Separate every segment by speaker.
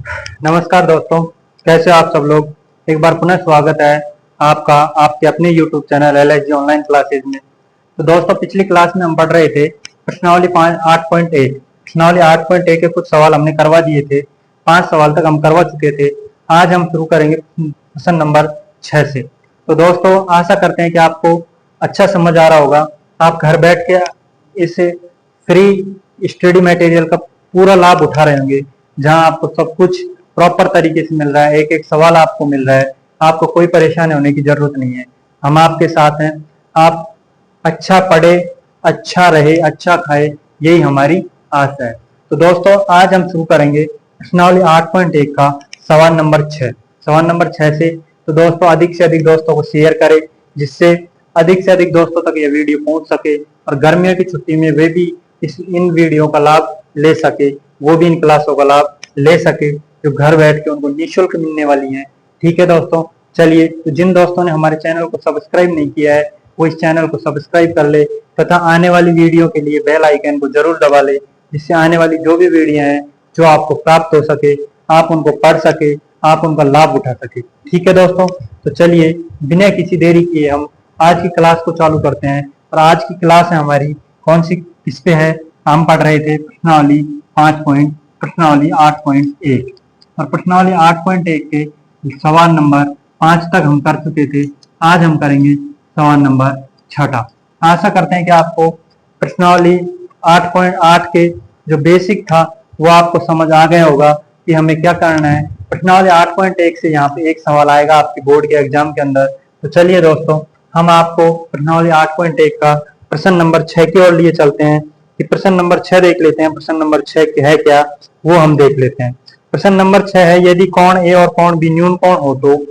Speaker 1: नमस्कार दोस्तों, कैसे हो आप सब लोग। एक बार पुनः स्वागत है आपका आपके अपने YouTube channel LSG online classes में। तो दोस्तों, पिछली क्लास में हम पढ़ रहे थे प्रश्नावली 8.1। प्रश्नावली 8.1 के कुछ सवाल हमने करवा दिए थे, 5 सवाल तक हम करवा चुके थे। आज हम शुरू करेंगे प्रश्न नंबर 6 से। तो दोस्तों, आशा करते हैं कि आपको अच्छा समझ आ रहा होगा। आप घर बैठ के इस फ्री स्टडी मटेरियल का पूरा लाभ उठा रहे होंगे, जहां आपको सब कुछ प्रॉपर तरीके से मिल रहा है, एक एक सवाल आपको मिल रहा है, आपको कोई परेशानी होने की जरूरत नहीं है। हम आपके साथ हैं। आप अच्छा पढ़े, अच्छा रहे, अच्छा खाए, यही हमारी आशा है। तो दोस्तों, आज हम शुरू करेंगे प्रश्नावली 8.1 का सवाल नंबर 6। सवाल नंबर 6 से तो दोस्तों, अधिक से अधिक दोस्तों को शेयर करें, जिससे अधिक से अधिक दोस्तों तक ये वीडियो पहुंच सके और गर्मियों की छुट्टी में वे भी इन वीडियो का लाभ ले सके, वो भी इन क्लासों का लाभ ले सके जो घर बैठ के उनको निःशुल्क मिलने वाली हैं। ठीक है दोस्तों, चलिए। तो जिन दोस्तों ने हमारे चैनल को सब्सक्राइब नहीं किया है, वो इस चैनल को सब्सक्राइब कर ले तथा आने वाली वीडियो के लिए बेल आइकन को जरूर दबा ले, जिससे आने वाली जो भी वीडियो हैं जो आपको प्राप्त हो सके, आप उनको पढ़ सके, आप उनका लाभ उठा सके। ठीक है दोस्तों, तो चलिए बिना किसी देरी किए हम आज की क्लास को चालू करते हैं। और आज की क्लास है हमारी कौन सी, किस पे है। हम पढ़ रहे थे प्रश्नावली 8.1 और प्रश्नावली 8.1 के सवाल नंबर 5 तक हम कर चुके थे। आज हम करेंगे सवाल नंबर 6। आशा करते हैं कि आपको प्रश्नावली 8.8 के जो बेसिक था वो आपको समझ आ गया होगा कि हमें क्या करना है। प्रश्नावली 8.1 से यहाँ पे एक सवाल आएगा आपके बोर्ड के एग्जाम के अंदर। तो चलिए दोस्तों, हम आपको प्रश्नावली 8.1 का प्रश्न नंबर 6 की ओर लिए चलते हैं कि प्रश्न नंबर 6 देख लेते हैं। प्रश्न नंबर 6 है क्या, वो हम देख लेते हैं। प्रश्न नंबर 6 है, यदि कोण ए और कोण बी न्यून कोण हो तो,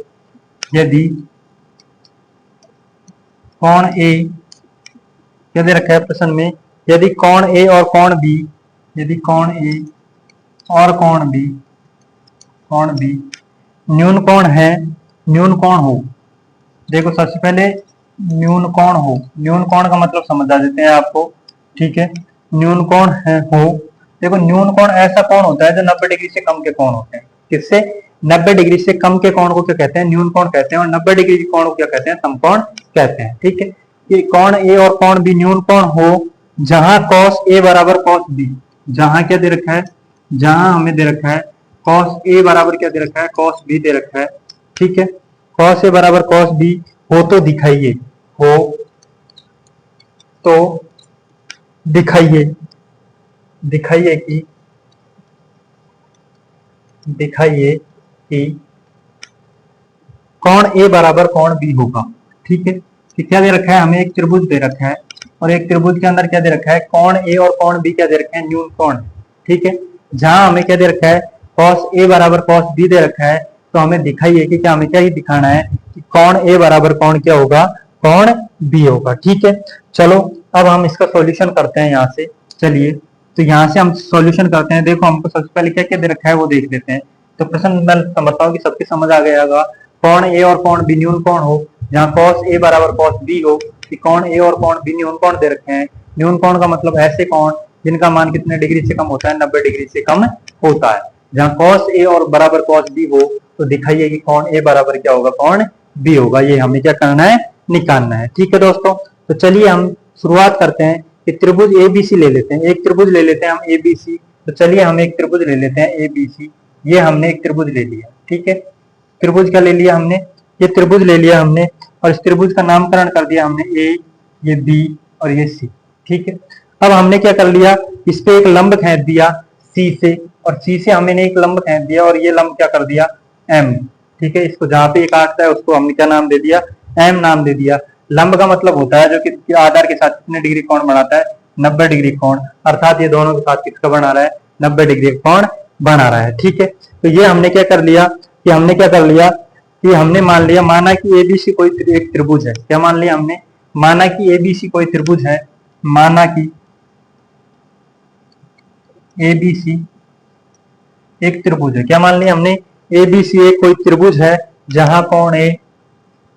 Speaker 1: यदि कोण ए, क्या दे रखा है प्रश्न में, यदि कोण ए और कोण बी, यदि कोण ए और कोण बी न्यून कोण है, न्यून कोण हो। देखो सबसे पहले न्यून कोण हो, न्यून कोण का मतलब समझा देते हैं आपको। ठीक है, न्यून कोण है हो। देखो, न्यून कोण ऐसा कोण होता है जो 90 डिग्री से कम के कोण होते हैं। किससे? 90 डिग्री से कम के कोण को क्या कहते हैं? न्यून कोण कहते हैं। और 90 डिग्री के कोण को क्या कहते हैं? समकोण कहते हैं। ठीक है, ये कोण ए और कोण बी न्यून कोण हो जहां cos ए बराबर cos बी। जहां क्या दे रखा है? जहां हमें दे रखा है cos ए बराबर क्या दे रखा है? cos बी दे रखा है। ठीक है, cos ए बराबर cos बी हो तो दिखाइए, हो तो दिखाइए, दिखाइए कि कोण ए बराबर कोण बी होगा। ठीक है, कि क्या दे रखा है? हमें एक त्रिभुज दे रखा है और एक त्रिभुज के अंदर क्या दे रखा है? कोण ए और कोण बी क्या दे रखे हैं? न्यून कोण। ठीक है, जहां हमें क्या दे रखा है? cos ए बराबर cos बी दे रखा है। तो हमें दिखाइए कि क्या, हमें क्या ही दिखाना है कि कोण ए बराबर कोण क्या होगा? कोण बी होगा। ठीक है, चलो अब हम इसका सॉल्यूशन करते हैं यहाँ से। चलिए, तो यहाँ से हम सॉल्यूशन करते हैं। देखो, हमको सबसे पहले क्या क्या दे रखा है वो देख लेते हैं। तो प्रश्न मैं समझता हूँ कि सबके समझ आ गया होगा। कोण ए और कोण बी न्यून कोण हो, जहाँ cos ए बराबर cos बी हो, कि कोण ए और कोण बी न्यून कोण दे रखे हैं। न्यून कोण का मतलब ऐसे कोण जिनका मान कितने डिग्री से कम होता है? 90 डिग्री से कम होता है। जहाँ cos ए और बराबर cos बी हो तो दिखाइए कि कोण ए बराबर क्या होगा? कोण बी होगा। ये हमें क्या करना है? निकालना है। ठीक है दोस्तों, तो चलिए हम शुरुआत करते हैं कि त्रिभुज एबीसी ले लेते हैं। एक त्रिभुज ले लेते हैं हम एबीसी। तो चलिए हम एक त्रिभुज ले लेते हैं एबीसी। ये हमने एक त्रिभुज ले लिया। ठीक है, त्रिभुज का ले लिया हमने, ये त्रिभुज ले लिया हमने और इस त्रिभुज का नामकरण कर दिया हमने ए, ये बी और ये सी। ठीक है, अब हमने क्या कर लिया? इस पे एक लंब खींच दिया सी से, और सी से हमने एक लंब खींच दिया और ये लंब क्या कर दिया? एम। ठीक है, इसको जहां पे काटता है उसको हमने क्या नाम दे दिया? एम नाम दे दिया। लंब का मतलब होता है जो कि आधार के साथ कितने डिग्री कोण बनाता है? 90 डिग्री कोण। अर्थात ये दोनों के साथ किसका बना रहा है? 90 डिग्री कोण बना रहा है। ठीक है, तो ये हमने क्या कर लिया कि हमने क्या कर लिया कि हमने मान लिया, माना कि एबीसी कोई एक त्रिभुज है। क्या मान लिया हमने? माना कि एबीसी कोई त्रिभुज है। माना कि एबीसी एक त्रिभुज है। क्या मान लिया हमने? एबीसी एक कोई त्रिभुज है जहां कोण ए,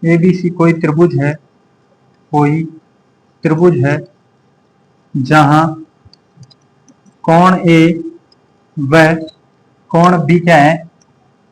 Speaker 1: एबीसी कोई त्रिभुज है, कोई त्रिभुज है जहां कोण ए व कोण बी क्या है?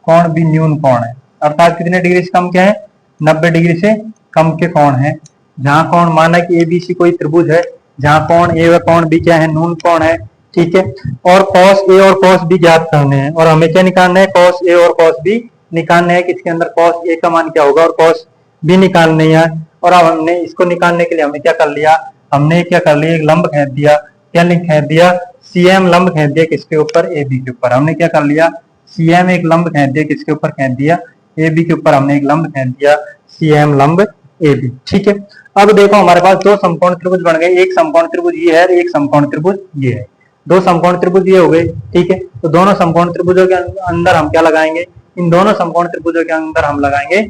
Speaker 1: कोण बी न्यून कोण है, अर्थात कितने डिग्री से कम क्या है, 90 डिग्री से कम के कोण है। जहां कोण माना कि एबीसी कोई त्रिभुज है, जहां कोण ए व कोण बी क्या है, न्यून कोण है, ठीक है। और कॉस ए और कॉस बी ज्ञात करने हैं, और हमें क्या निकालना है, कॉस ए और कॉस बी निकालने हैं। किसके अंदर कॉस ए का मान क्या होगा और कॉस बी निकालने हैं। और अब हमने इसको निकालने के लिए हमने क्या कर लिया, हमने क्या कर लिया, एक लंब खींच दिया। क्या खींच दिया, सीएम लंब खींच दिया किसके ऊपर, ए बी के ऊपर। हमने क्या कर लिया, सीएम एक लंब खींच दिया किसके ऊपर, खींच दिया ए बी के ऊपर। हमने एक लंब खींच दिया सीएम लंब ए बी, ठीक है। अब देखो हमारे पास दो समकोण त्रिभुज बन गए, एक समकोण त्रिभुज ये है, एक समकोण त्रिभुज ये है। दो समकोण त्रिभुज ये हो गए, ठीक है। तो दोनों समकोण त्रिभुजों के अंदर हम क्या लगाएंगे, इन दोनों समकोण त्रिभुजों के अंदर हम लगाएंगे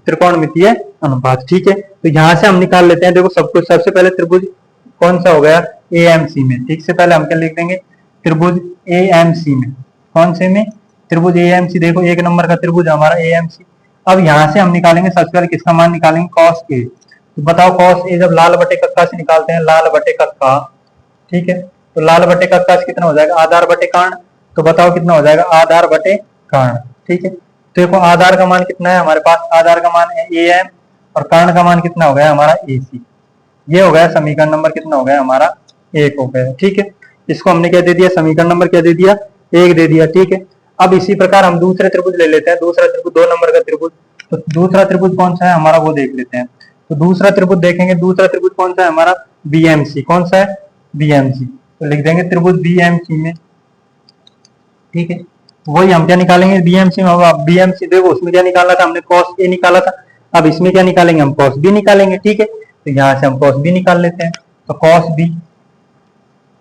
Speaker 1: त्रिकोणमितीय अनुपात, ठीक है। तो यहां से हम निकाल लेते हैं, देखो सब कुछ। सबसे पहले त्रिभुज कौन सा हो गया, एएमसी में, ठीक से पहले हम क्या लिख देंगे, त्रिभुज एएमसी में। कौन से में, त्रिभुज एएमसी। देखो एक नंबर का त्रिभुज हमारा एएमसी। अब यहां से हम निकालेंगे सबसे पहले किसका मान निकालेंगे, कॉस ए। तो बताओ कॉस ए जब लाल बटे कक्का से निकालते हैं, लाल बटे कक्का, ठीक है। तो लाल बटे कक्का से कितना हो जाएगा, आधार बटे कर्ण। तो बताओ कितना हो जाएगा, आधार बटे कर्ण, ठीक है। तो देखो आधार का मान कितना है हमारे पास, आधार का मान है एएम, और कर्ण का मान कितना हो गया हमारा एसी। ये हो गया समीकरण नंबर कितना हो गया हमारा, एक हो गया, ठीक है। इसको हमने क्या दे दिया, समीकरण नंबर क्या दे दिया, एक दे दिया, ठीक है। अब इसी प्रकार हम दूसरे त्रिभुज ले लेते हैं, दूसरा त्रिभुज दो नंबर का त्रिभुज। तो दूसरा त्रिभुज कौन सा है हमारा, वो देख लेते हैं। तो दूसरा त्रिभुज देखेंगे, दूसरा त्रिभुज कौन सा है हमारा, बीएमसी। कौन सा है, बीएमसी। तो लिख देंगे त्रिभुज बीएमसी में, ठीक है। वही हम क्या निकालेंगे, बीएमसी में। अब बीएमसी देखो उसमें क्या निकाला था हमने, कॉस ए निकाला था। अब इसमें क्या निकालेंगे, हम कॉस बी निकालेंगे, ठीक है। तो यहाँ से हम कॉस बी निकाल लेते हैं। तो कॉस बी,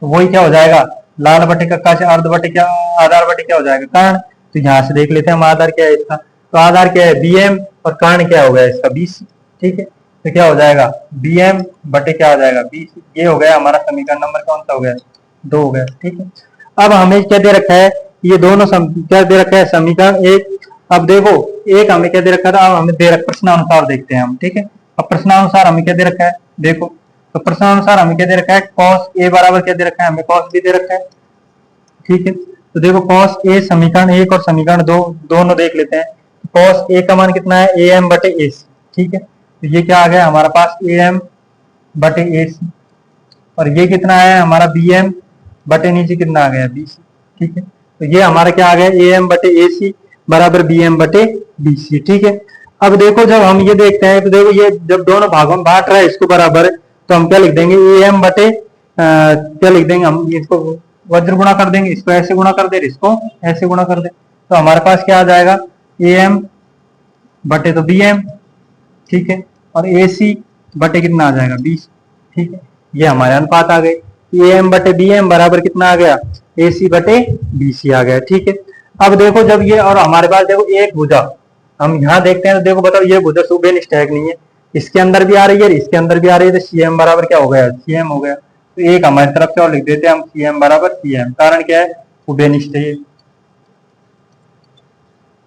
Speaker 1: तो वही क्या हो जाएगा, लाल बटे कक्का से अर्ध बटे क्या, आधार बटे क्या हो जाएगा, कर्ण। तो यहाँ से देख लेते हैं हम आधार क्या है इसका। तो आधार क्या है, बीएम, और कर्ण क्या हो गया इसका, बीसी, ठीक है। तो क्या हो जाएगा, बीएम बटे क्या हो जाएगा, बीसी। ये हो गया हमारा समीकरण नंबर कौन सा हो गया, दो हो गया, ठीक है। अब हमें क्या दे रखा है, ये दोनों क्या दे रखा है, समीकरण एक। अब देखो एक हमें क्या दे रखा था, अब हमें दे रखा, प्रश्नानुसार देखते हैं हम, ठीक है। अब प्रश्नानुसार हमें क्या दे रखा है, देखो। तो प्रश्नानुसार हमें क्या दे रखा है, कॉस ए बराबर क्या दे रखा है, हमें कॉस बी दे रखा है, ठीक है। तो देखो कॉस ए समीकरण एक और समीकरण दो दोनों देख लेते हैं। कॉस ए का मान कितना है, ए एम बटे ए सी, ठीक है। तो ये क्या आ गया हमारे पास, ए एम बटे ए सी। और ये कितना है हमारा, बी एम बटे नीचे कितना आ गया, बी सी, ठीक है। तो ये हमारा क्या आ गया, ए एम बटे ए सी बराबर बी एम बटे बी सी, ठीक है। अब देखो जब हम ये देखते हैं, तो देखो ये जब दोनों भागों में बांट रहा है इसको बराबर, तो हम क्या लिख देंगे, ए एम बटे क्या लिख देंगे हम, इसको वज्र गुणा कर देंगे, इसको ऐसे गुणा कर दे, इसको ऐसे गुणा कर दे। तो हमारे पास क्या आ जाएगा, ए एम बटे तो बी एम, ठीक है। और ए सी बटे कितना आ जाएगा, 20, ठीक है। ये हमारे अनुपात आ गए, ए एम बटे बी एम बराबर कितना आ गया, ए सी बटे बी सी आ गया, ठीक है। अब देखो जब ये, और हमारे पास देखो एक भुजा, हम यहाँ देखते हैं तो देखो बताओ ये भुजा सुबेनिष्ठ है नहीं है, इसके अंदर भी आ रही है, इसके अंदर भी आ रही है। तो सी एम बराबर क्या हो गया, सी एम हो गया। तो एक हमारी तरफ से और लिख देते हैं हम, सी एम बराबर सी एम। कारण क्या है, उभयनिष्ठ है।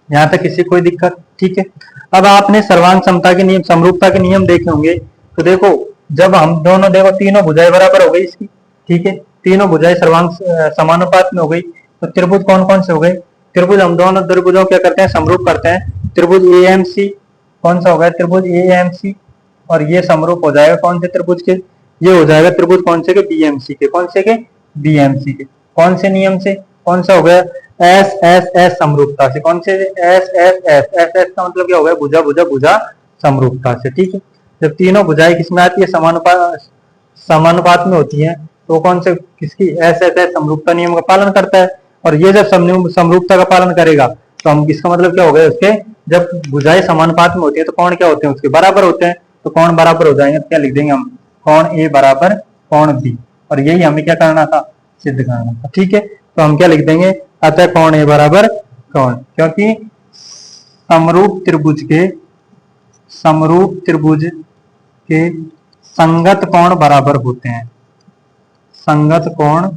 Speaker 1: यहाँ तक किसी कोई दिक्कत, ठीक है। अब आपने सर्वांग समता के नियम, समरूपता के नियम देखे होंगे। तो देखो जब हम दोनों, देखो तीनों भुजाएं बराबर हो गई इसकी, ठीक है। तीनों भुजाएं सर्वांग समानुपात में हो गई। तो त्रिभुज कौन कौन से हो गए, त्रिभुज हम दोनों त्रिभुजों क्या करते हैं, समरूप करते हैं। त्रिभुज ए एम सी कौन सा हो गया, त्रिभुज ए एम सी। और ये समरूप हो जाएगा कौन से त्रिभुज के, ये हो जाएगा त्रिभुज कौन से के, बीएमसी के। कौन से के, बीएमसी के। कौन से नियम से, कौन सा हो गया, एस एस एस समरूपता से। कौन से, S S S, S S का मतलब क्या हो गया, भुजा भुजा भुजा समरूपता से, ठीक है। जब तीनों भुजाएं किसमें आती है, समानुपात में होती है, तो कौन से, किसकी, एस एस एस समरूपता नियम का पालन करता है। और ये जब समरूपता का पालन करेगा, तो हम इसका मतलब क्या हो गया, उसके जब भुजाएं समानुपात में होती है तो कौन क्या होते हैं, उसके बराबर होते हैं। तो कौन बराबर हो जाएंगे, क्या लिख देंगे हम, कौन ए बराबर कौन बी। और यही हमें क्या करना था, सिद्ध करना था, ठीक है। तो हम क्या लिख देंगे, अतः कौन ए बराबर कौन, क्योंकि समरूप त्रिभुज के संगत कोण बराबर होते हैं, संगत कोण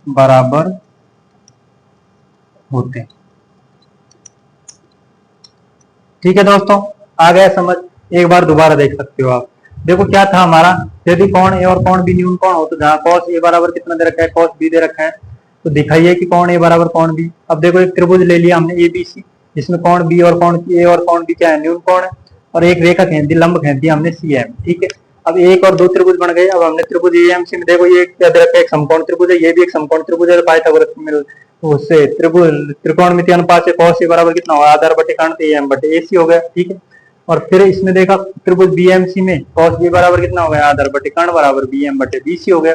Speaker 1: बराबर होते हैं, ठीक है दोस्तों। आ गया समझ, एक बार दोबारा देख सकते हो आप। देखो क्या था हमारा, यदि कोण ए और कोण बी न्यून कोण हो, तो जहां cos ए बराबर कितना दे रखा है, cos बी दे रखा है, तो दिखाइए कि कौन ए बराबर कौन बी। अब देखो एक त्रिभुज ले लिया हमने ए बी सी, जिसमें कौन बी और कौन ए और कौन बी क्या है, न्यून कौन है, और एक रेखा खींच दी, लंब खींच दिया हमने सी एम। ठीक है, अब एक और दो त्रिभुज बन गए। अब हमने त्रिभुज ए एम सी में देखो ये याद रखा एक समकोण त्रिभुज है, ये भी एक समकोण त्रिभुज है, पाइथागोरस में उससे त्रिभुज त्रिकोणमिति अनुपात से cos ए बराबर कितना होगा, आधार बटे कांट ए एम बटे ए सी हो गया। ठीक है, और फिर इसमें देखा त्रिभुज बी एम सी में cos बी बराबर कितना हो गया, आधार बटे कांट बराबर बी एम बटे बी सी हो गया।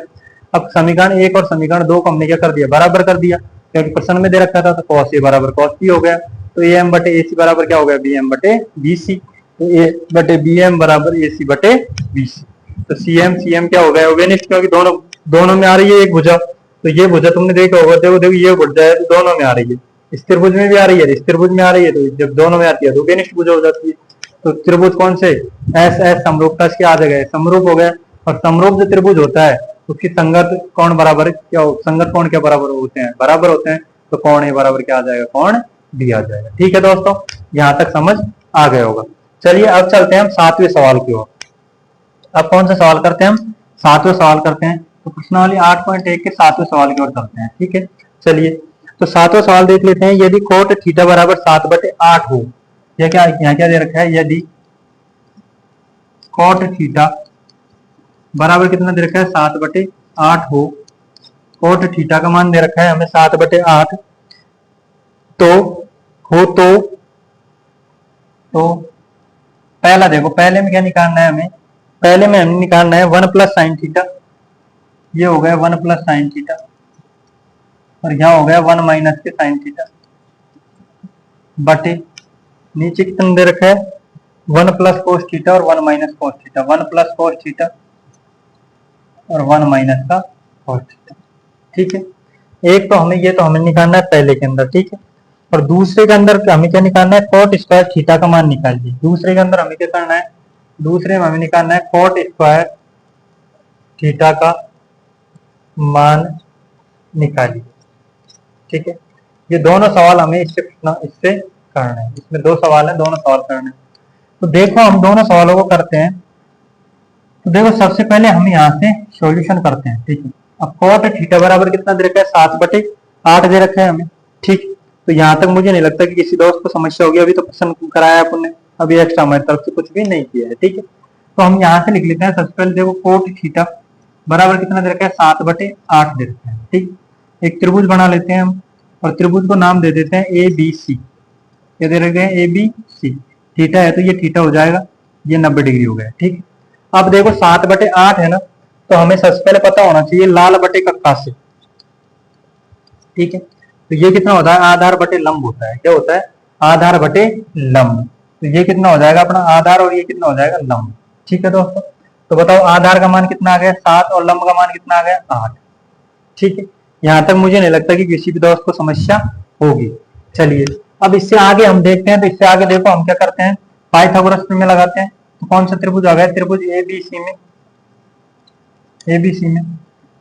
Speaker 1: अब समीकरण एक और समीकरण दो को हमने क्या कर दिया, बराबर कर दिया, क्योंकि प्रश्न में दे रखा था तो cos ए बराबर cos बी हो गया। तो ए एम बटे ए सी बराबर क्या हो गया, बी एम बटे बी सी। तो ए बटे बी एम बराबर ए सी बटे बी सी। तो सी एम क्या हो गया, ओवेनिस्ट, क्योंकि दोनों में आ रही है एक भुजा। तो ये भुजा तुमने देखा होगा, देखो देखो ये भुजा है तो दोनों में आ रही है, इस त्रिभुज में भी आ रही है, इस त्रिभुज में आ रही है, तो जब दोनों में आती है तो ओवेनिस्ट भुजा हो जाती है। तो त्रिभुज कौन से, एस एस समरूपता इसके आ जाएगा, समरूप हो गया। और समरूप जो त्रिभुज होता है उसकी संगत कौन बराबर है, क्या संगत कौन क्या बराबर होते हैं, बराबर होते हैं। तो कौन ए बराबर क्या आ जाएगा, कौन बी आ जाएगा। ठीक है दोस्तों, यहाँ तक समझ आ गया होगा। चलिए अब चलते हैं हम 7वें सवाल की ओर। अब कौन सा सवाल करते हैं हम, 7वां सवाल करते हैं। तो प्रश्नावली 8.1 के 7वें सवाल की ओर चलते हैं। ठीक है, चलिए तो 7वां सवाल देख लेते हैं। यदि कोट थीटा बराबर 7/8 हो, यह क्या यहाँ क्या दे रखा है, यदि कोट थीटा बराबर कितना दे रखा है, 7/8 हो, कोट थीटा का मान दे रखा है हमें 7/8, तो हो तो पहला देखो, पहले में क्या निकालना है हमें, पहले में हमें निकालना है 1 प्लस साइन थीटा, ये हो गया 1 प्लस साइन थीटा, और यहाँ हो गया 1 माइनस के साइन थीटा, बटे नीचे कितना दे रखा है 1 प्लस कोस थीटा और 1 minus cos theta, 1 plus cos theta और 1 माइनस का कोस थीटा। ठीक है, एक तो हमें ये तो हमें निकालना है पहले के अंदर। ठीक है, और दूसरे के अंदर हमें क्या निकालना है, कोट स्क्वायर थीटा का मान निकालिए। दूसरे के अंदर हमें क्या करना है, दूसरे में हमें निकालना है कोट स्क्वायर थीटा का मान निकालिए। ठीक है, ये दोनों सवाल हमें इससे करना है, इसमें दो सवाल है, दोनों सवाल करना है। तो देखो हम दोनों सवालों को करते हैं। तो देखो सबसे पहले हम यहाँ से सॉल्यूशन करते हैं। ठीक है, अब कोट थीटा बराबर कितना दे रखा है, 7/8 दे रखा है हमें। ठीक, तो यहाँ तक मुझे नहीं लगता कि किसी दोस्त को समस्या होगी, अभी तो प्रश्न कराया अपन ने, अभी एक्स्ट्रा हमारी तरफ से कुछ भी नहीं किया है। ठीक है, तो हम यहाँ से लिख लेते हैं। सबसे पहले देखो कोट थीटा बराबर कितना दे रखा है, 7/8 दे रखा है। ठीक, एक त्रिभुज बना लेते हैं हम, और त्रिभुज को नाम दे देते हैं ए बी सी। क्या दे रखे हैं, ए बी सी। थीटा है तो ये थीटा हो जाएगा, ये 90 डिग्री हो गया। ठीक, अब देखो 7/8 है ना, तो हमें सबसे पहले पता होना चाहिए लाल बटे कक्का से। ठीक है, तो ये कितना होता है, आधार बटे लंब होता है। क्या होता है, आधार बटे लंब। तो ये कितना हो जाएगा अपना आधार, और ये कितना हो जाएगा लंब। ठीक है दोस्तों, तो बताओ आधार का मान कितना आ गया 7 और लंब का मान कितना आ गया 8। ठीक है, यहाँ तक मुझे नहीं लगता कि किसी भी दोस्त को समस्या होगी। चलिए अब इससे आगे हम देखते हैं। तो इससे आगे देखो हम क्या करते हैं, पाइथागोरस में लगाते हैं। तो कौन सा त्रिभुज आ गया, त्रिभुज एबीसी में, एबीसी में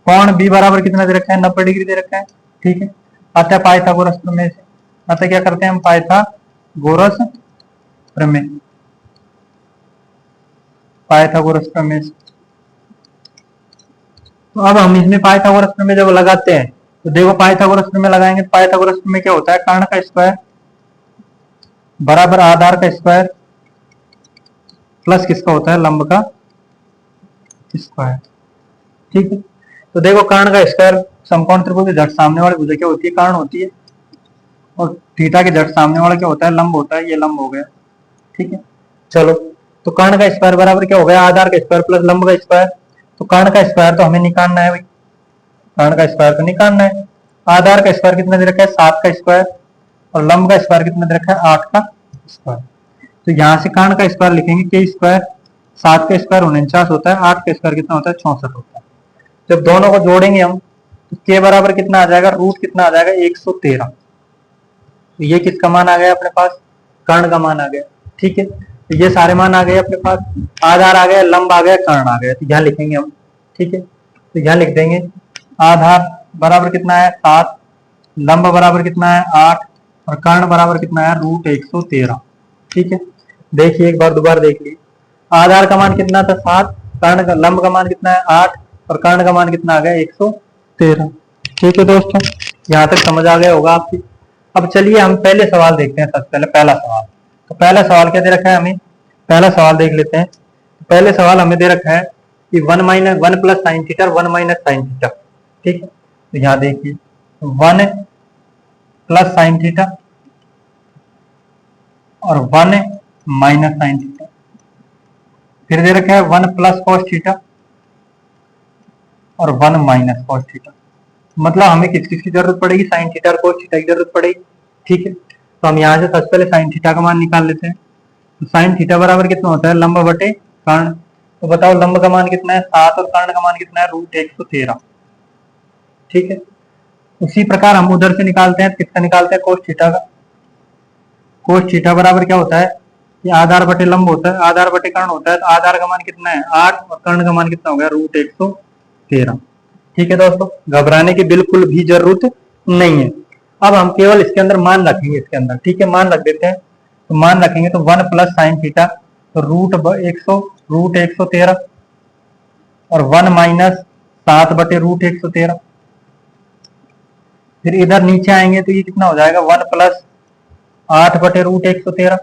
Speaker 1: कोण बी बराबर कितना दे रखा है, 90 डिग्री दे रखा है। ठीक है, अतः पाइथागोरस प्रमेय से, अतः क्या करते हैं हम, पाइथागोरस प्रमेय, पाइथागोरस प्रमेय। तो अब हम इसमें पाइथागोरस प्रमेय जब लगाते हैं, तो देखो पाइथागोरस प्रमेय लगाएंगे तो पाइथागोरस प्रमेय क्या होता है, कर्ण का स्क्वायर बराबर आधार का स्क्वायर प्लस किसका होता है, लंब का स्क्वायर। ठीक है, तो देखो कर्ण का स्क्वायर समकोण त्रिभुज के जट सामने वाली भुजा क्या होती है, कर्ण होती है, और थीटा के जट सामने वाला क्या होता है, लंब होता है। ये लंब हो गया। ठीक है, चलो तो कर्ण का स्क्वायर बराबर क्या हो गया, आधार का स्क्वायर प्लस लंब का स्क्वायर। तो कर्ण का स्क्वायर तो हमें निकालना है भाई, कर्ण का स्क्वायर तो निकालना है। आधार का स्क्वायर कितना दे रखा है, 7 का स्क्वायर, और लंब का स्क्वायर कितना दे रखा है, 8 का स्क्वायर। तो यहाँ से कर्ण का स्क्वायर लिखेंगे के स्क्वायर, 7 का स्क्वायर 49 होता है, 8 का स्क्वायर कितना होता है, 64 होता है। जब दोनों को जोड़ेंगे हम तो के बराबर कितना आ जाएगा, रूट कितना आ जाएगा, 113। तो ये किसका मान आ गया अपने पास, कर्ण का मान आ गया। ठीक है, तो ये सारे मान आ गए अपने पास, आधार आ गया, लंब आ गया, कर्ण आ गया। तो यहाँ लिखेंगे हम। ठीक है, तो यहाँ लिख देंगे आधार बराबर कितना है 7, लंब बराबर कितना है 8, और कर्ण बराबर कितना है रूट 113। ठीक है, देखिए एक बार दोबारा देख लीजिए, आधार का मान कितना था 7, कर्ण का लंब का मान कितना है 8, और कर्ण का मान कितना आ गया 113। ठीक है दोस्तों, यहाँ तक समझ आ गया होगा आपकी। अब चलिए हम पहले सवाल देखते हैं। सबसे पहले पहला सवाल, तो पहला सवाल क्या दे रखा है हमें, पहला सवाल देख लेते हैं। पहले सवाल हमें दे रखा है कि 1 plus sine theta, 1 - sine theta. ठीक है, तो यहाँ देखिए 1 प्लस साइन थीटा और 1 - साइन थीटा। फिर दे रखा है 1 प्लस कॉस थीटा और 1 - कॉस थीटा। मतलब हमें किस किस की जरूरत पड़ेगी, साइन थीटा और कोस थीटा की जरूरत पड़ेगी। ठीक है, तो हम यहाँ से सबसे पहले साइन थीटा का मान निकाल लेते हैं। तो साइन थीटा बराबर कितना होता है, लंब बटे कर्ण। तो बताओ लंब का मान कितना है 7 और कर्ण का मान कितना है √113। ठीक है, उसी प्रकार हम उधर से निकालते हैं, किसका निकालते हैं, कोस थीटा का। कोस थीटा बराबर क्या होता है, ये आधार बटे लंब होता है, आधार बटे कर्ण होता है। तो आधार का मान कितना है 8 और कर्ण का मान कितना हो गया √113। ठीक है दोस्तों, घबराने की बिल्कुल भी जरूरत नहीं है। अब हम केवल इसके अंदर मान रखेंगे, इसके अंदर। ठीक है, मान रख देते हैं। तो मान रखेंगे तो 1 प्लस साइन थीटा, तो √113 और 1 माइनस 7 बटे √113। फिर इधर नीचे आएंगे तो ये कितना हो जाएगा 1 प्लस 8 बटे √113,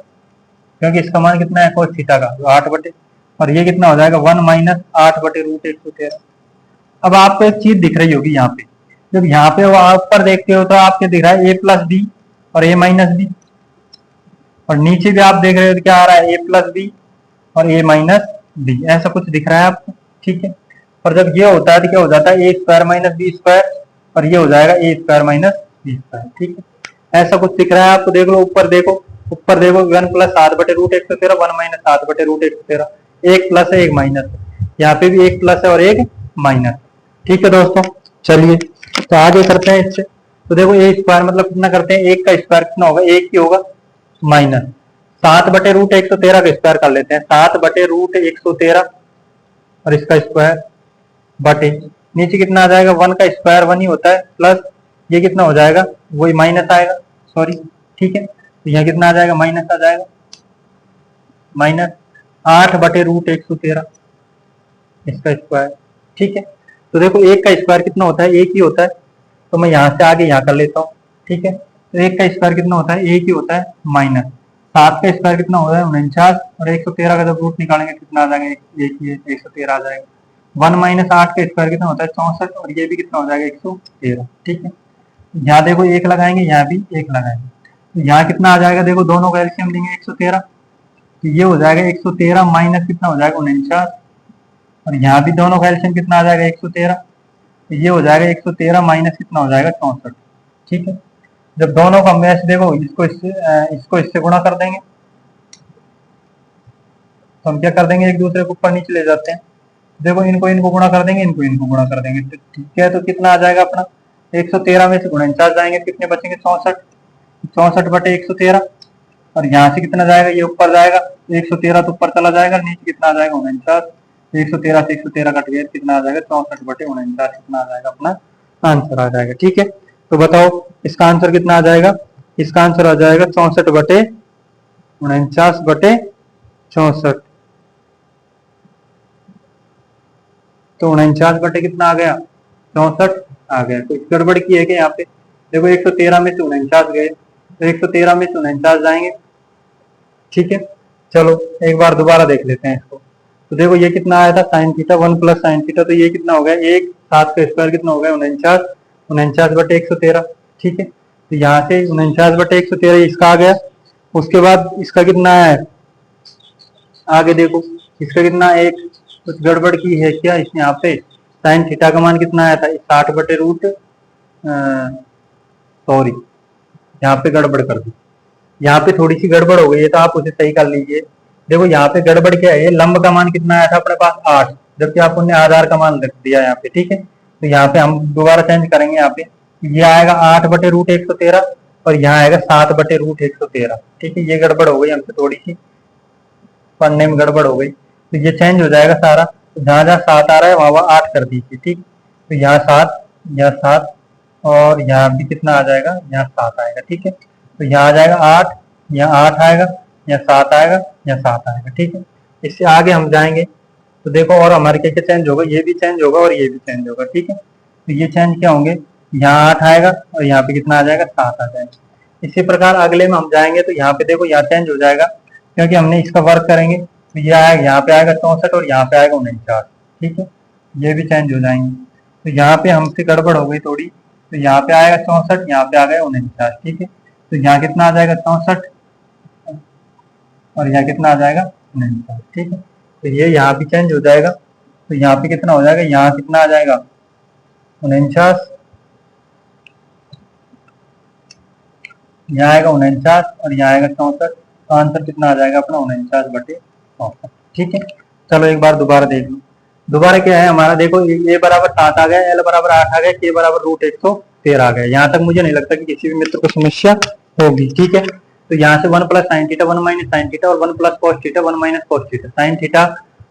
Speaker 1: क्योंकि इसका मान कितना है कोस थीटा का, 8 बटे, और ये कितना हो जाएगा 1 माइनस 8 बटे √113। अब आपको एक चीज दिख रही होगी यहाँ पे, जब यहाँ पे वो ऊपर देखते हो तो आपको दिख रहा है a प्लस बी और a माइनस बी, और नीचे भी आप देख रहे हो तो क्या आ रहा है a प्लस बी और a माइनस बी, ऐसा कुछ दिख रहा है आपको। ठीक है, और जब ये होता है तो क्या हो जाता है a² माइनस b², और ये हो जाएगा a² माइनस b²। ठीक है, ऐसा कुछ दिख रहा है आपको। देख लो ऊपर, देखो ऊपर देखो 1 प्लस 7 बटे √113, 1 माइनस 7 बटे √113, एक प्लस है एक माइनस है, यहाँ पे भी एक प्लस है और एक माइनस। ठीक है दोस्तों, चलिए तो आगे करते हैं इससे। तो देखो a² मतलब कितना करते हैं, 1 का स्क्वायर कितना होगा, 1 ही होगा, माइनस 7 बटे √113 का स्क्वायर कर लेते हैं, 7 बटे √113 और इसका स्क्वायर बटे नीचे कितना आ जाएगा, 1 का स्क्वायर 1 ही होता है, प्लस ये कितना हो जाएगा, वही माइनस आएगा, सॉरी। ठीक है, तो यहाँ कितना आ जाएगा, माइनस आ जाएगा, माइनस 8 बटे √113 इसका स्क्वायर। ठीक है, तो देखो 1 का स्क्वायर कितना होता है, 1 ही होता है, तो मैं यहाँ से आगे यहाँ कर लेता हूँ। ठीक है, तो 1 का स्क्वायर कितना होता है, 1 ही होता है, माइनस 7 का स्क्वायर कितना होता है 49, और 113 का जब रूट निकालेंगे कितना आ जाएगा, 113 आ जाएगा। 1 माइनस 8 का स्क्वायर कितना होता है 64, और ये भी कितना हो जाएगा 113। ठीक है, यहाँ देखो 1 लगाएंगे, यहाँ भी 1 लगाएंगे, तो यहाँ कितना आ जाएगा, देखो दोनों का एलसीएम लेंगे 113, तो ये हो जाएगा 113 माइनस कितना हो जाएगा 49, और यहाँ भी दोनों का एलसीएम कितना आ जाएगा 113, तो ये हो जाएगा 113 माइनस कितना हो जाएगा 64। ठीक है, जब दोनों का मैच देखो इसको इससे गुणा कर देंगे, तो हम क्या कर देंगे, एक दूसरे को ऊपर नीचे ले जाते हैं। देखो इनको गुणा कर देंगे, इनको गुणा कर देंगे, तो ठीक है, तो कितना आ जाएगा अपना 113 में से 49 जाएंगे, कितने बचेंगे 64, 64 बटे 113, और यहाँ से कितना जाएगा, ये ऊपर जाएगा 113 तो ऊपर चला जाएगा, नीचे कितना आ जाएगा 49, 113 से 113 कट गया, कितना आ जाएगा 64 बटे 49, कितना आ जाएगा अपना आंसर आ जाएगा। ठीक है, तो बताओ इसका आंसर कितना आ जाएगा, इसका आंसर आ जाएगा 64 बटे 49 बटे 64, तो 49 बटे कितना आ गया 64 आ गया। कुछ गड़बड़ की है क्या यहाँ पे, देखो 113 में से 49 गए, तो 113 में से 49 जाएंगे। ठीक है, चलो एक बार दोबारा देख लेते हैं इसको। तो देखो ये कितना आया था sine theta, 1 plus sine theta, तो ये कितना हो गया 1, 7 का स्क्वायर कितना हो गया 49, 49 बटे 113। ठीक है, तो यहाँ से 49 बटे 113 इसका आ गया। उसके बाद इसका कितना है, आगे देखो इसका कितना, एक कुछ गड़बड़ की है क्या इसने, यहाँ पे साइन थीटा का मान कितना आया था 60 बटे रूट, सॉरी यहाँ पे गड़बड़ कर दी, यहाँ पे थोड़ी सी गड़बड़ हो गई है, तो आप उसे सही कर लीजिए। देखो यहाँ पे गड़बड़ क्या है, लंब का मान कितना आया था अपने पास 8, जबकि आप उन्हें आधार का मान रख दिया यहाँ पे। ठीक है, तो यहाँ पे हम दोबारा चेंज करेंगे, यहाँ पे ये आएगा 8 बटे √113 और यहाँ आएगा 7 बटे √113। ठीक है, ये गड़बड़ हो गई हमसे, थोड़ी सी पढ़ने में गड़बड़ हो गई, तो ये चेंज हो जाएगा सारा। तो जहाँ जहाँ 7 आ रहा है वहाँ 8 कर दीजिए। ठीक, तो यहाँ 7, यहाँ 7, और यहाँ भी कितना आ जाएगा, यहाँ 7 आएगा। ठीक है, तो यहाँ आ जाएगा 8, यहाँ 8 आएगा, यहाँ 7 आएगा, यहाँ 7 आएगा। ठीक है, इससे आगे हम जाएंगे तो देखो और हमारे क्या क्या चेंज होगा, ये भी चेंज होगा और ये भी चेंज होगा। ठीक है, तो ये चेंज क्या होंगे, यहाँ 8 आएगा और यहाँ पे कितना आ जाएगा, 7 आ जाएगा। इसी प्रकार अगले में हम जाएंगे तो यहाँ पे देखो यहाँ चेंज हो जाएगा, क्योंकि हमने इसका वर्क करेंगे तो ये आएगा, यहाँ पे आएगा 64 और यहाँ पे आएगा 49। ठीक है, ये भी चेंज हो जाएंगे। तो यहाँ पे हमसे गड़बड़ हो गई थोड़ी, तो यहाँ पे आएगा 64, यहाँ पे आ गया 49। ठीक है, तो यहाँ कितना आ जाएगा, 64 और यहाँ कितना आ जाएगा, 49। ठीक है, तो ये यहाँ भी चेंज हो जाएगा। तो यहाँ पे कितना हो जाएगा, यहाँ कितना आ जाएगा, 49, यहाँ आएगा 49 और यहाँ आएगा 64। तो आंसर कितना आ जाएगा अपना, 49/64। ठीक है, चलो एक बार दोबारा देख लो। दोबारा क्या है हमारा, देखो ए बराबर 7 आ गया, एल बराबर 8 आ गया, के बराबर √113 आ गया। यहाँ तक मुझे नहीं लगता कि किसी भी मित्र को समस्या होगी। ठीक है, तो यहाँ से 1 + sin थीटा 1 - sin थीटा और 1 + cos theta 1 - cos theta. sin theta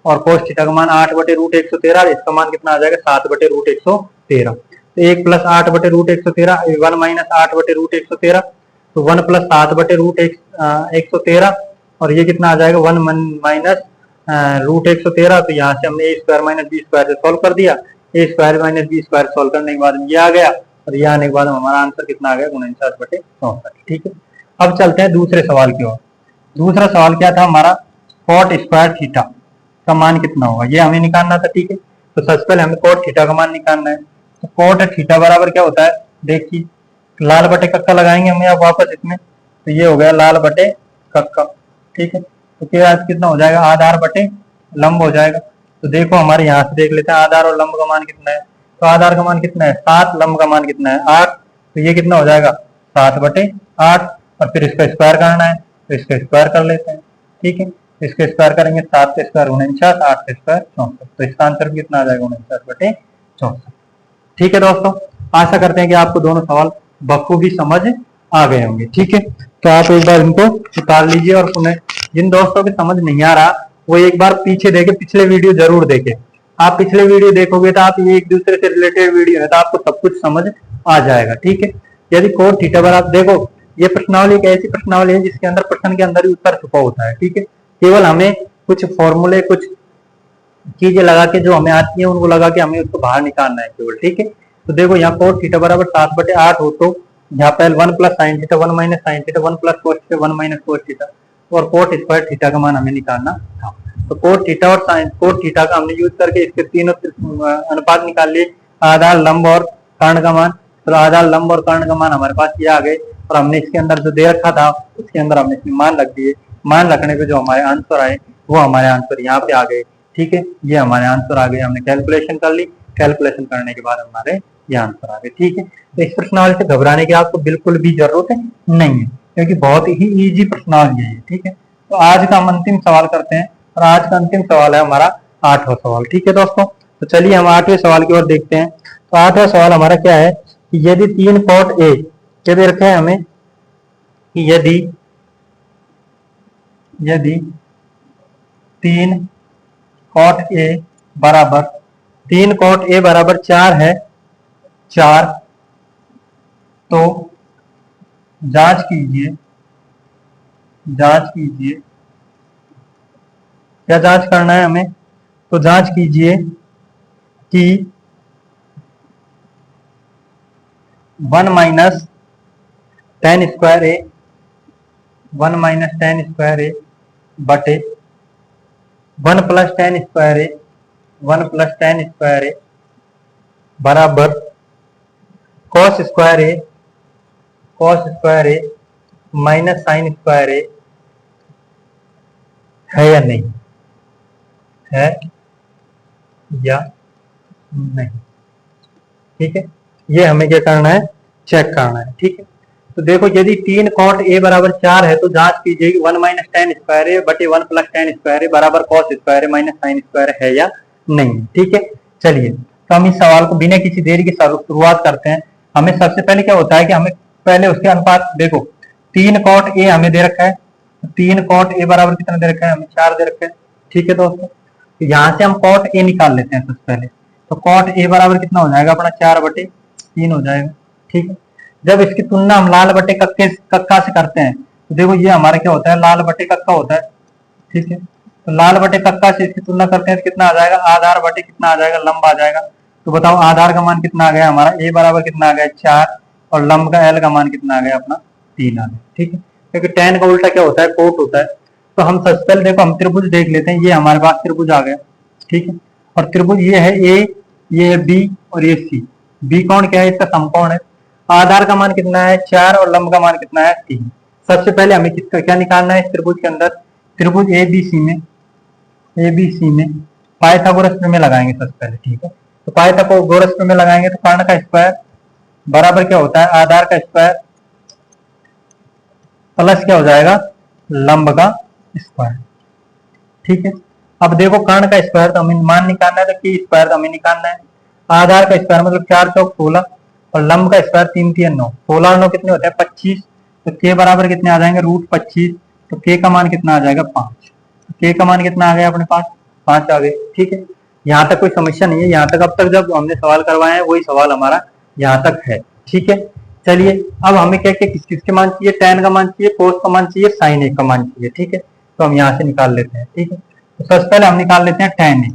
Speaker 1: और cos थीटा का मान 8/√113, इसका मान कितना आ जाएगा, 7/√113। तो 1 + 8/√113, 1 - 8/√113, तो 1 + 7/√113 और ये कितना आ जाएगा, 1 - √113। तो यहाँ से हमने a² - b² से सॉल्व कर दिया। a² - b² सॉल्व करने के बाद ये आ गया और ये आने के बाद हमारा आंसर कितना आ गया, 49/64। ठीक है, अब चलते हैं दूसरे सवाल की ओर। दूसरा सवाल क्या था हमारा, cot² थीटा का मान कितना होगा, ये हमें निकालना था। ठीक है, तो सबसे पहले हमें cot थीटा का मान निकालना है। तो cot थीटा बराबर क्या होता है, देखिए लाल बटे कक्का लगाएंगे हमें अब वापस इसमें, तो ये हो गया लाल बटे कक्का। ठीक है, तो क्या कितना हो जाएगा, आधार बटे लंब हो जाएगा। तो देखो हमारे यहाँ से देख लेते हैं आधार और लंब का मान कितना है। तो आधार का मान कितना है, 7, लंब का मान कितना है, 8। तो ये कितना हो जाएगा, 7/8 और फिर इसका स्क्वायर करना है, तो इसका स्क्वायर कर लेते हैं। ठीक है, इसका स्क्वायर करेंगे, 7 का स्क्वायर 49, 8 का स्क्वायर 64। तो इसका आंसर कितना आ जाएगा, 49/64। ठीक है दोस्तों, आशा करते हैं कि आपको दोनों सवाल बखूबी समझ आ गए होंगे। ठीक है, तो आप एक बार इनको उतार लीजिए और पुनः जिन दोस्तों की समझ नहीं आ रहा वो एक बार पीछे देखे, पिछले वीडियो जरूर देखे। आप पिछले वीडियो देखोगे तो आप ये एक दूसरे से रिलेटेड वीडियो है तो आपको सब कुछ समझ आ जाएगा। ठीक है, यदि cot थीटा बराबर, देखो ये प्रश्नावली एक ऐसी प्रश्नावली है जिसके अंदर प्रश्न के अंदर ही उत्तर छुपा होता है। ठीक है, केवल हमें कुछ फॉर्मूले, कुछ चीजें लगा के जो हमें आती है उनको लगा के हमें उसको बाहर निकालना है केवल। ठीक है, तो देखो यहाँ cot थीटा बराबर 7/8 हो, तो यहाँ पे 1 + sin theta 1 - sin theta 1 + cos theta 1 - cos theta और cot² थीटा का मान हमें निकालना था। तो cot थीटा और cot थीटा का हमने यूज करके इसके तीनों अनुपात निकाल लिए, आधार, लंब और कर्ण का मान। तो आधार, लंब और कर्ण का मान हमारे पास ये आ गए और हमने इसके अंदर जो दे रखा था उसके अंदर हमने इसमें मान रख दिए। मान रखने पे जो हमारे आंसर आए वो हमारे आंसर यहाँ पे आ गए। ठीक है, ये हमारे आंसर आ गए, हमने कैलकुलेशन कर ली, कैलकुलेशन करने के बाद हमारे ये आंसर आ गए। ठीक है, तो इस प्रश्नावली से घबराने की आपको बिल्कुल भी जरूरत नहीं है, क्योंकि बहुत ही इजी प्रश्नावली है। ठीक है, तो आज का हम अंतिम सवाल करते हैं और आज का अंतिम सवाल है हमारा 8वां सवाल। ठीक है दोस्तों, तो चलिए हम 8वें सवाल की ओर देखते हैं। तो 8वां सवाल हमारा क्या है कि यदि 3 cot A, क्या दे रखा है हमें कि यदि 3 cot A बराबर 3 cot A बराबर 4 है, 4, तो जांच कीजिए क्या जांच करना है हमें, तो जांच कीजिए कि 1 - tan² A 1 - tan² A बटे 1 + tan² A 1 + tan² A बराबर cos² A minus sin² A है या नहीं, है या नहीं। ठीक है, ये हमें क्या करना है, चेक करना है। ठीक है, तो देखो यदि 3 cot A बराबर 4 है तो जांच कीजिए 1 - tan² A बटे 1 + tan² A बराबर cos² A माइनस sin² है या नहीं। ठीक है, चलिए तो हम इस सवाल को बिना किसी देरी की शुरुआत करते हैं। हमें सबसे पहले क्या होता है कि हमें पहले उसके अनुपात, देखो 3 cot A हमें दे रखा है, 3 cot A बराबर कितना दे रखा है, हमें 4 दे रखा है। ठीक है दोस्तों, तो यहाँ से हम cot A निकाल लेते हैं सबसे पहले। तो cot A बराबर कितना हो जाएगा अपना, 4/3 हो जाएगा। ठीक है, जब इसकी तुलना हम लाल बटे कक्का से करते हैं तो देखो ये हमारा क्या होता है, लाल बटे कक्का होता है। ठीक है, तो लाल बटे कक्का से इसकी तुलना करते हैं तो कितना आ जाएगा, आधार बटे कितना आ जाएगा, लंब आ जाएगा। तो बताओ आधार का मान कितना आ गया हमारा, ए बराबर कितना आ गया 4, और लंब का एल का मान कितना आ गया अपना 3 आ गया। ठीक है, क्योंकि tan का उल्टा क्या होता है, कोट होता है। तो हम सबसे पहले देखो हम त्रिभुज देख लेते हैं। ये हमारे पास त्रिभुज आ गया, ठीक है, और त्रिभुज ये है ए, ये है बी और ये सी। बी कौन क्या है, इसका समकोण है। आधार का मान कितना है 4 और लंब का मान कितना है 3। सबसे पहले हमें किसका क्या निकालना है इस त्रिभुज के अंदर, त्रिभुज एबीसी में पाइथागोरस प्रमेय लगाएंगे सबसे पहले। ठीक है, तो पाइथागोरस प्रमेय लगाएंगे तो कर्ण का स्क्वायर बराबर क्या होता है, आधार का स्क्वायर प्लस क्या हो जाएगा, लंब का स्क्वायर। ठीक है, अब देखो कर्ण का स्क्वायर तो हमें मान निकालना है, तो की स्क्वायर तो हमें निकालना है। आधार का स्क्वायर मतलब 4 चौक 16 और लंब का स्क्वायर 3 3 9, 16 और 9 कितने होते हैं 25। तो के बराबर कितने आ जाएंगे √25। तो के का मान कितना आ जाएगा 5। के का मान कितना आ गया अपने पास 5 आ गए। ठीक है, यहाँ तक कोई समस्या नहीं है। यहाँ तक अब तक जब हमने सवाल करवाए हैं वही सवाल हमारा यहाँ तक है। ठीक है, चलिए अब हमें क्या क्या किस के मान चाहिए, tan का मान चाहिए, cos का मान चाहिए, sin a का मान चाहिए। ठीक है, तो हम यहाँ से निकाल लेते हैं। ठीक है, तो सबसे पहले हम निकाल लेते हैं tan a।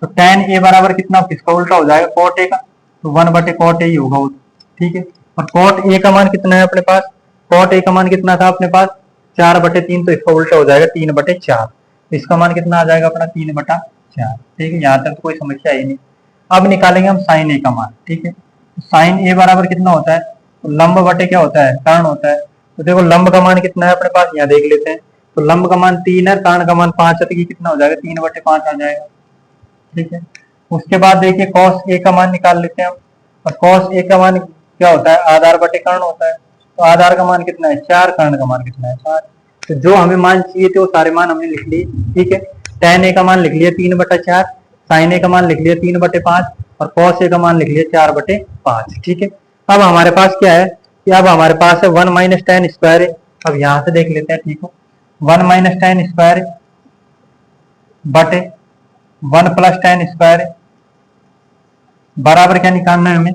Speaker 1: तो tan a बराबर कितना, किसका उल्टा हो जाएगा cot a का, तो 1/cot a ही होगा वो। ठीक है, और cot a का मान कितना है अपने पास, cot a का मान कितना था अपने पास 4/3, तो इसका उल्टा हो जाएगा 3/4। इसका मान कितना आ जाएगा अपना 3/4। ठीक है, यहाँ तक तो कोई समस्या ही नहीं। अब निकालेंगे हम sin a का मान। ठीक है, साइन ए बराबर कितना होता है, तो लंब बटे क्या होता है, कर्ण होता है। तो देखो लंब का मान कितना है अपने पास, यहाँ देख लेते हैं। तो लंब का मान 3 है, कर्ण का मान 5 है, तो ये कितना हो जाएगा 3/5 आ जाएगा। ठीक है, उसके बाद देखिए cos a का मान निकाल लेते हैं हम। और cos a का मान क्या होता है, आधार बटे कर्ण होता है। तो आधार का मान कितना है 4, कर्ण का मान कितना है 5। तो जो हमें मान चाहिए थे वो सारे मान हमने लिख लिए। ठीक है, tan a का मान लिख लिया 3/4, sin a का मान लिख लिया 3/5 और cos a का मान लिख लिया 4/5। ठीक है, अब हमारे पास क्या है कि अब हमारे पास है 1 - tan स्क्वायर। अब यहां से देख लेते हैं। ठीक है, 1 - tan स्क्वायर बटे 1 + tan स्क्वायर बराबर क्या निकालना है हमें,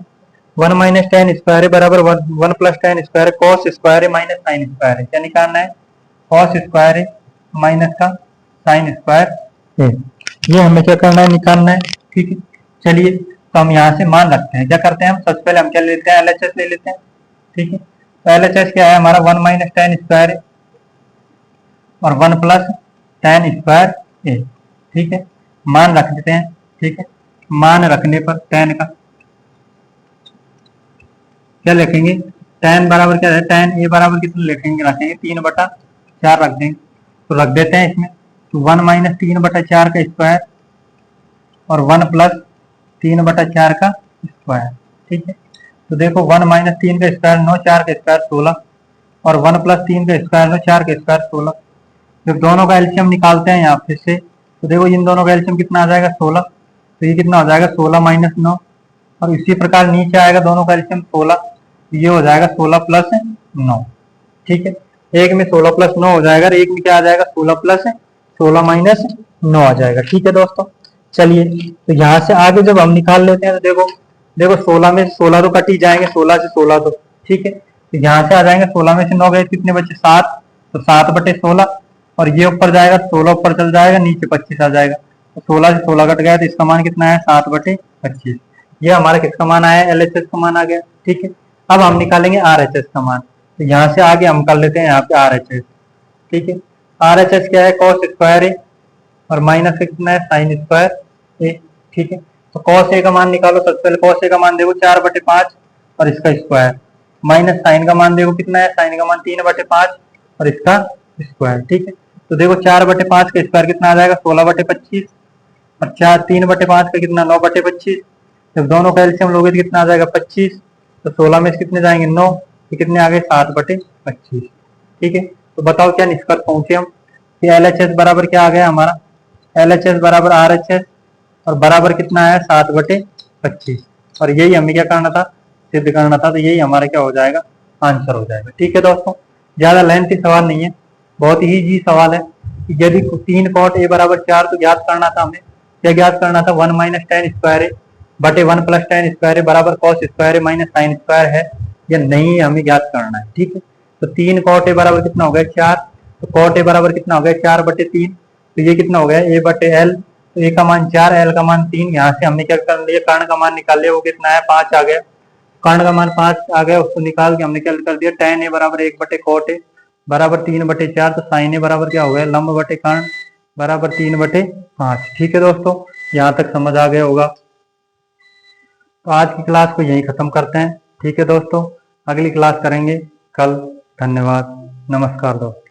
Speaker 1: 1 - tan स्क्वायर बराबर 1 + tan square cos square minus sin square. क्या निकालना है, cos स्क्वायर माइनस का sin स्क्वायर। ये हमें क्या करना है, निकालना है। ठीक है, चलिए तो हम यहाँ से मान रखते हैं। क्या करते हैं हम, सबसे पहले हम क्या लेते हैं, LHS ले लेते हैं। ठीक है, तो LHS क्या है हमारा 1 - tan स्क्वायर और 1 + tan स्क्वायर a। ठीक है, मान रख देते हैं। ठीक है, मान रखने पर tan का क्या लिखेंगे, tan बराबर क्या है, tan a बराबर कितना लिखेंगे, रखेंगे 3/4 रख देंगे। तो रख देते हैं इसमें। तो 1 - 3/4 का स्क्वायर और 1 + 3/4 का स्क्वायर। ठीक है, तो देखो 1 - 3 का स्क्वायर 9, 4 का स्क्वायर 16 और 1 + 3 का स्क्वायर 9, 4 का स्क्वायर 16। जब दोनों का एलसीएम निकालते हैं यहाँ फिर से, तो देखो इन दोनों का एलसीएम कितना आ जाएगा 16। तो ये कितना हो जाएगा 16 - 9, और इसी प्रकार नीचे आएगा दोनों का एलसीएम 16, तो ये हो जाएगा 16 + 9। ठीक है, एक में 16 + 9 हो जाएगा, एक में क्या आ जाएगा 16 + 16 - 9 आ जाएगा। ठीक है दोस्तों, चलिए तो यहाँ से आगे जब हम निकाल लेते हैं तो देखो देखो 16 में 16 तो कट ही जाएंगे, 16 से 16 तो। ठीक है, तो यहाँ से आ जाएंगे 16 में से 9 गए कितने बचे 7, तो 7/16 और ये ऊपर जाएगा 16 ऊपर चल जाएगा, नीचे 25 आ जाएगा। तो 16 से 16 कट गया, तो इसका मान कितना है 7/25। ये हमारा किसका मान आया, LHS का मान आ गया। ठीक है, अब हम निकालेंगे RHS का मान। तो यहाँ से आगे हम कर लेते हैं यहाँ पे RHS। ठीक है, RHS क्या है, cos स्क्वायर है और माइनस कितना है sin स्क्वायर ए। ठीक है, तो cos a का मान निकालो। सबसे पहले cos a का मान देखो 4/5 और इसका स्क्वायर, माइनस sin का मान देखो कितना है, sin का मान 3/5 और इसका स्क्वायर। ठीक है, तो देखो 4/5 का स्क्वायर कितना आ जाएगा 16/25 और 3/5 का कितना 9/25। जब दोनों का एलसीएम लोगे तो कितना आ जाएगा 25। तो 16 में से कितने जाएंगे 9, तो कितने आ गए 7/25। ठीक है, तो बताओ क्या निष्कर्ष पहुंचे हम कि LHS बराबर क्या आ गया हमारा, LHS बराबर RHS और बराबर कितना है 7/25। और यही हमें क्या करना था, सिद्ध करना था। तो यही हमारा क्या हो जाएगा, आंसर हो जाएगा। ठीक है दोस्तों, ज्यादा लेंथी सवाल नहीं है, बहुत ही इजी सवाल है। कि यदि 3 cot a बराबर 4 तो ज्ञात करना था हमें, क्या ज्ञात करना था 1 - tan स्क्वायर बटे 1 + tan स्क्वायर बराबर cos square minus sin square है या नहीं, हमें ज्ञात करना है। ठीक है, तो 3 cot a बराबर कितना हो गया 4, तो cot a बराबर कितना हो गया 4/3। तो ये कितना हो गया a/L, तो ए का मान 4, एल का मान 3। यहाँ से हमने क्या कर लिया, कर्ण का मान निकाल लिया, वो कितना है 5 आ गया। कर्ण का मान 5 आ गया, उसको निकाल के हमने क्या कर दिया, tan ए बराबर 1/cot ए बराबर 3/4। तो sin ए बराबर क्या हो गया, लंब बटे कर्ण बराबर 3/5। ठीक है दोस्तों, यहाँ तक समझ आ गया होगा। तो आज की क्लास को यहीं खत्म करते हैं। ठीक है दोस्तों, अगली क्लास करेंगे कल। धन्यवाद, नमस्कार दोस्तों।